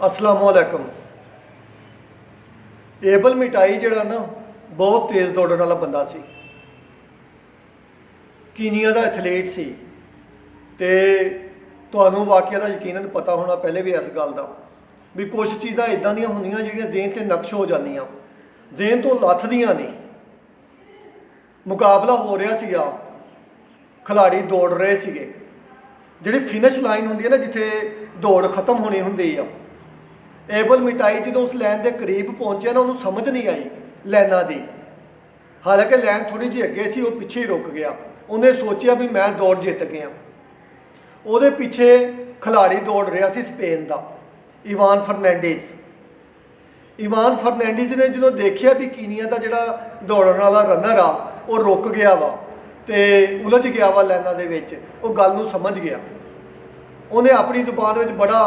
असलामुअलैकुम। Able मिठाई जड़ा ना बहुत तेज़ दौड़न वाला बंदा सी, कीनिया का एथलीट सी। ते तुहानूं वाकिया का यकीनन पता होना पहले भी इस गल का भी कुछ चीज़ां इदां दियां होंदियां जिहड़ियां ज़हन ते नक्श हो जांदियां, ज़हन तो लथदियां नहीं। मुकाबला हो रहा सीगा, खिलाड़ी दौड़ रहे सीगे, जिहड़ी फिनिश लाइन होंदी है ना जिथे दौड़ खत्म होनी होंदी आ, एबल मिठाई जो उस लैन के करीब पहुंचे ना उन्होंने समझ नहीं आई लाइना की। हालांकि लैन थोड़ी जी अगे सी, वो पिछे ही रुक गया। उन्हें सोचा भी मैं दौड़ जित गया। वो पिछे खिलाड़ी दौड़ रहा सी स्पेन का, इवान फर्नैंडिस। इवान फर्नैंडिस ने जो देखा भी कीनिया का जोड़ा दौड़न वाला रनर आ वो रुक गया वा तो उलझ गया वा लाइना दे विच, वो गल नूं समझ गया। उन्हें अपनी जुबान में बड़ा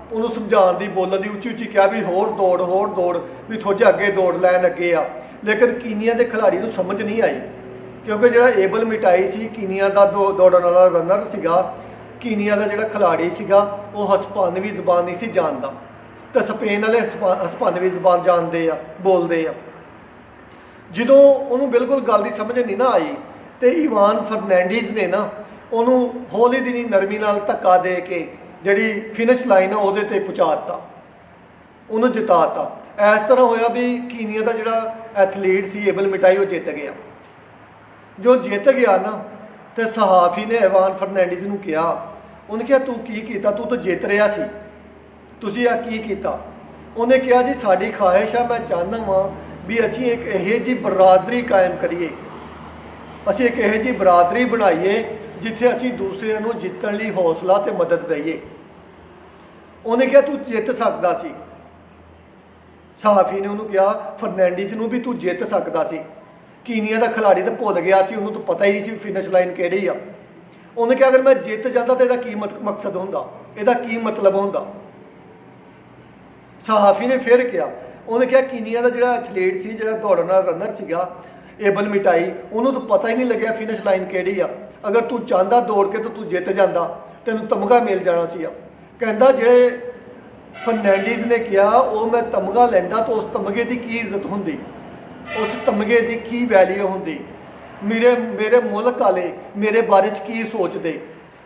उन्होंने समझाने की बोलन की उच्ची उच्ची कहा भी होर दौड़ भी थोड़े अगे दौड़ लैन अगे आ। लेकिन कीनिया के खिलाड़ी को समझ नहीं आई, क्योंकि जो एबल मिठाई सी कीनिया का दौड़न वाला रनर सीगा, कीनिया का जोड़ा खिलाड़ी सीगा वो हस्पानवी जबान नहीं सी जानता, तो स्पेन वाले हस्पानवी जबान जानते आ बोलते आ। जो उन्होंने बिल्कुल गल की समझ नहीं ना आई तो इवान फर्नैंडिस ने ना उन्होंने हौली दिनी नरमी नाल धक्का दे के जी फिनिश लाइन है वो पहुँचाता, उन्होंने जिताता। इस तरह होया भी कीनिया का जोड़ा एथलीट सी एबल मिठाई वो जित गया। जो जित गया ना तो सहाफ़ी ने इवान फर्नैंडिस को कहा, उन्हें कहा तू की कीता, तू तो जित रहा सी, तुसीं आ की कीता। उन्हें कहा जी साड़ी ख्वाहिश है, मैं चाहता वा भी असी एक यह जी बरादरी कायम करिए, असी एक यह जी बरादरी बनाइए जिथे असी दूसरे को जितने लिए हौसला तो मदद दईए। उन्हें कहा तू जित सकता सी। सहाफ़ी ने उन्होंने कहा फर्नैंडिस को भी तू जित सकता सी। कीनिया का खिलाड़ी तो भुल गया सी, उन्होंने तो पता ही नहीं सी फिनिश लाइन किहड़ी आ। उन्हें कहा अगर मैं जित जाता तो यदा की मकसद होंदा, यदा की मतलब होंदा। सहाफ़ी ने फिर कहा, उन्हें कहा कीनिया का जोड़ा एथलीट सी, जोड़ा दौड़न वाला रनर सीगा एबल मिठाई, उन्होंने तो पता ही नहीं लग्या फिनिश लाइन किहड़ी आ। अगर तू चाहता दौड़ के तो तू जित जाता, तेन तमगा मिल जाना सीगा। कहता जे फर्नैंडिस ने कहा वो मैं तमगा लैंदा तो उस तमगे की इज्जत होंदी, उस तमगे की की वैल्यू होंदी, मेरे मुल्क वाले मेरे बारे की सोचते,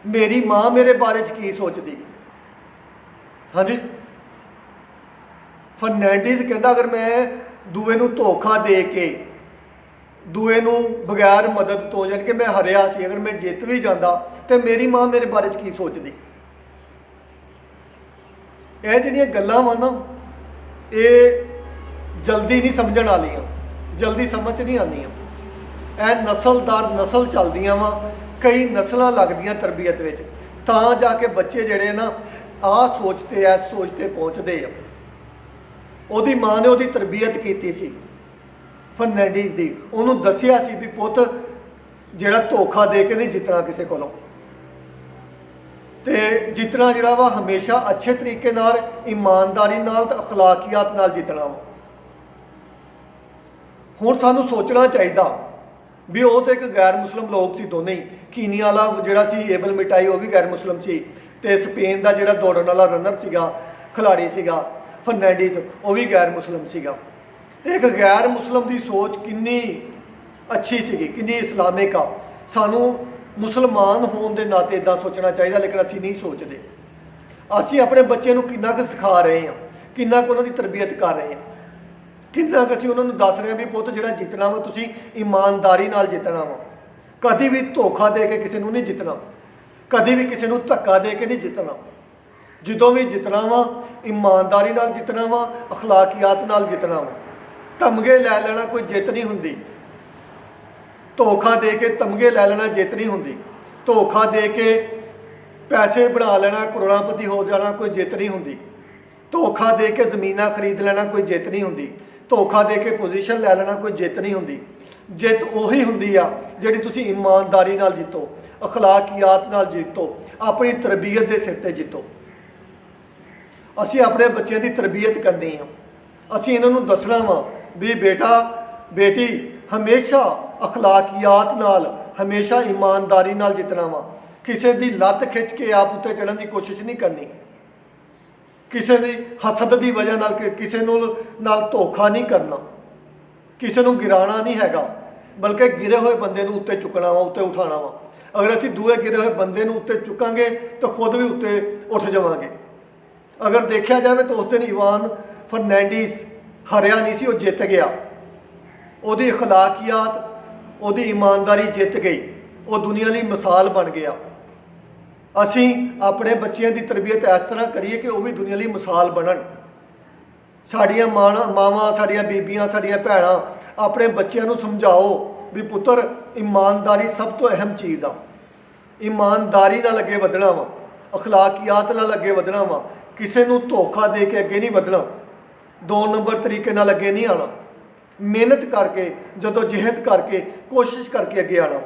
मेरी माँ मेरे बारे की सोचती। हाँ जी, फर्नैंडिस कहता अगर मैं दूए नूं धोखा दे के दूए नूं बगैर मदद तो यानी कि मैं हरिया सी, अगर मैं जित भी जाता तो मेरी माँ मेरे बारे की सोचती। यह जिहड़ियां गल्लां वा ना ये जल्दी नहीं समझण वालियां, जल्दी समझ नहीं आंदियां। यह नस्ल दर नस्ल चलदियां वा, कई नस्लां लगदियां तरबियत विच, तां जाके बच्चे जिहड़े ना आ सोचते ऐ सोचते पहुँचते आ। उहदी माँ ने उहदी तरबियत कीती सी फर्नैंडिस दी, उन्होंने दसिया सी भी पुत जिहड़ा धोखा दे के नहीं जितना किसी कोलों, ते जितना जिहड़ा वा हमेशा अच्छे तरीके नाल ईमानदारी नाल ते अखलाकियात नाल जितना वा। हुण सानूं सोचना चाहिए भी वो तो एक गैर मुस्लिम लोग सी दोनों ही, कीनिया वाला जिहड़ा सी एबल मिठाई वो भी गैर मुस्लिम सी, ते स्पेन का जिहड़ा दौड़न वाला रनर सीगा खिलाड़ी सीगा फर्नैंडिस वो भी गैर मुस्लिम सीगा। एक गैर मुस्लिम की सोच कितनी अच्छी सी, कितनी इस्लामिक आ। सानू मुसलमान होने के नाते इदा सोचना चाहिए, लेकिन असी नहीं सोचते। असी अपने बच्चे को कितना कुछ सिखा रहे हैं, कितना कुछ उन्होंने तरबियत कर रहे हैं, कितना कुछ उन्होंने दस रहे हैं भी पुत जिहड़ा जितना वा तुसीं ईमानदारी नाल जितना वा, कभी भी धोखा दे के किसी को नहीं जितना, कभी भी किसी को धक्का दे के नहीं जितना। जो भी जितना वा ईमानदारी नाल जितना वा, अखलाकियात नाल जितना वा। तमगे लै लेना कोई जित नहीं होंदी, धोखा दे के तमगे लै लेना जित नहीं होंदी, धोखा दे के पैसे बना लेना करोड़ापति हो जाना कोई जित नहीं होंदी, धोखा दे के जमीनां खरीद लेना कोई जित नहीं होंदी, धोखा दे के पोजीशन लै लेना कोई जित नहीं होंदी। जित उही होंदी आ जिहड़ी तुसीं ईमानदारी नाल जितो, अखलाकियात नाल जितो, अपनी तरबियत के सिर ते जितो। असी अपने बच्चों की तरबियत करनी आ, असी इन्हों दसना वा भी बेटा बेटी हमेशा अखलाकियात नाल, हमेशा ईमानदारी नाल जितना वा, किसी की लत्त खिंच के आप उत्ते चढ़न की कोशिश नहीं करनी। ਕਿਸੇ ਦੀ ਹਸਦ ਦੀ ਵਜ੍ਹਾ ਨਾਲ ਕਿਸੇ ਨਾਲ ਧੋਖਾ ਨਹੀਂ ਕਰਨਾ, ਕਿਸੇ ਨੂੰ ਗਿਰਾਣਾ ਨਹੀਂ ਹੈਗਾ, ਬਲਕਿ ਗਿਰੇ ਹੋਏ ਬੰਦੇ ਨੂੰ ਉੱਤੇ ਚੁੱਕਣਾ ਵਾ, ਉੱਤੇ ਉਠਾਉਣਾ ਵਾ। ਅਗਰ ਅਸੀਂ ਦੂਏ ਗਿਰੇ ਹੋਏ ਬੰਦੇ ਨੂੰ ਉੱਤੇ ਚੁੱਕਾਂਗੇ ਤਾਂ ਖੁਦ ਵੀ ਉੱਤੇ ਉੱਠ ਜਾਵਾਂਗੇ। ਅਗਰ ਦੇਖਿਆ ਜਾਵੇ ਤਾਂ ਉਸ ਦਿਨ ਇਵਾਨ ਫਰਨੈਂਡੀਜ਼ ਹਾਰਿਆ ਨਹੀਂ ਸੀ, ਉਹ ਜਿੱਤ ਗਿਆ। ਉਹਦੀ ਅਖਲਾਕੀਆਤ, ਉਹਦੀ ਇਮਾਨਦਾਰੀ ਜਿੱਤ ਗਈ, ਉਹ ਦੁਨੀਆ ਲਈ ਮਿਸਾਲ ਬਣ ਗਿਆ। ਅਸੀਂ ਆਪਣੇ ਬੱਚਿਆਂ ਦੀ ਤਰਬੀਅਤ ਇਸ ਤਰ੍ਹਾਂ ਕਰੀਏ ਕਿ ਉਹ ਵੀ ਦੁਨੀਆ ਲਈ ਮਿਸਾਲ ਬਣਨ। ਸਾਡੀਆਂ ਮਾਵਾਂ, ਸਾਡੀਆਂ ਬੀਬੀਆਂ, ਸਾਡੀਆਂ ਭੈਣਾਂ ਆਪਣੇ ਬੱਚਿਆਂ ਨੂੰ ਸਮਝਾਓ ਵੀ ਪੁੱਤਰ ਇਮਾਨਦਾਰੀ ਸਭ ਤੋਂ ਅਹਿਮ ਚੀਜ਼ ਆ। ਇਮਾਨਦਾਰੀ ਨਾਲ ਅੱਗੇ ਵਧਣਾ ਵਾ, ਅਖਲਾਕੀਆਤ ਨਾਲ ਅੱਗੇ ਵਧਣਾ ਵਾ, ਕਿਸੇ ਨੂੰ ਧੋਖਾ ਦੇ ਕੇ ਅੱਗੇ ਨਹੀਂ ਵਧਣਾ, 2 ਨੰਬਰ ਤਰੀਕੇ ਨਾਲ ਅੱਗੇ ਨਹੀਂ ਆਉਣਾ। ਮਿਹਨਤ ਕਰਕੇ, ਜਦੋਂ ਜਹਿਦ ਕਰਕੇ, ਕੋਸ਼ਿਸ਼ ਕਰਕੇ ਅੱਗੇ ਆਉਣਾ।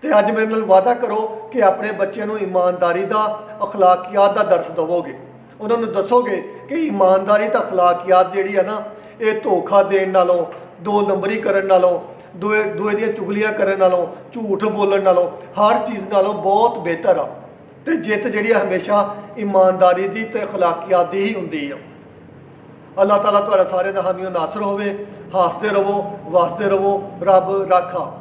ਤੇ ਅੱਜ ਮੇਰੇ ਨਾਲ ਵਾਅਦਾ ਕਰੋ ਕਿ ਆਪਣੇ ਬੱਚਿਆਂ ਨੂੰ ਇਮਾਨਦਾਰੀ ਦਾ, ਅਖਲਾਕੀਆਤ ਦਾ ਦਰਸ ਦੇਵੋਗੇ। ਉਹਨਾਂ ਨੂੰ ਦੱਸੋਗੇ ਕਿ ਇਮਾਨਦਾਰੀ ਤਾਂ ਅਖਲਾਕੀਆਤ ਜਿਹੜੀ ਹੈ ਨਾ, ਇਹ ਧੋਖਾ ਦੇਣ ਨਾਲੋਂ, 2 ਨੰਬਰੀ ਕਰਨ ਨਾਲੋਂ, ਦੂਏ ਦੀਆਂ ਚੁਗਲੀਆਂ ਕਰਨ ਨਾਲੋਂ, ਝੂਠ ਬੋਲਣ ਨਾਲੋਂ, ਹਰ ਚੀਜ਼ ਨਾਲੋਂ ਬਹੁਤ ਬਿਹਤਰ ਆ। ਤੇ ਜਿੱਤ ਜਿਹੜੀ ਆ ਹਮੇਸ਼ਾ ਇਮਾਨਦਾਰੀ ਦੀ ਤੇ ਅਖਲਾਕੀਆਤ ਦੀ ਹੀ ਹੁੰਦੀ ਆ। ਅੱਲਾਹ ਤਾਲਾ ਤੁਹਾਡਾ ਸਾਰਿਆਂ ਦਾ ਹਾਮੀ ਨਾਸਰ ਹੋਵੇ। ਹੱਸਦੇ ਰਹੋ, ਵਸਦੇ ਰਹੋ, ਰੱਬ ਰਾਖਾ।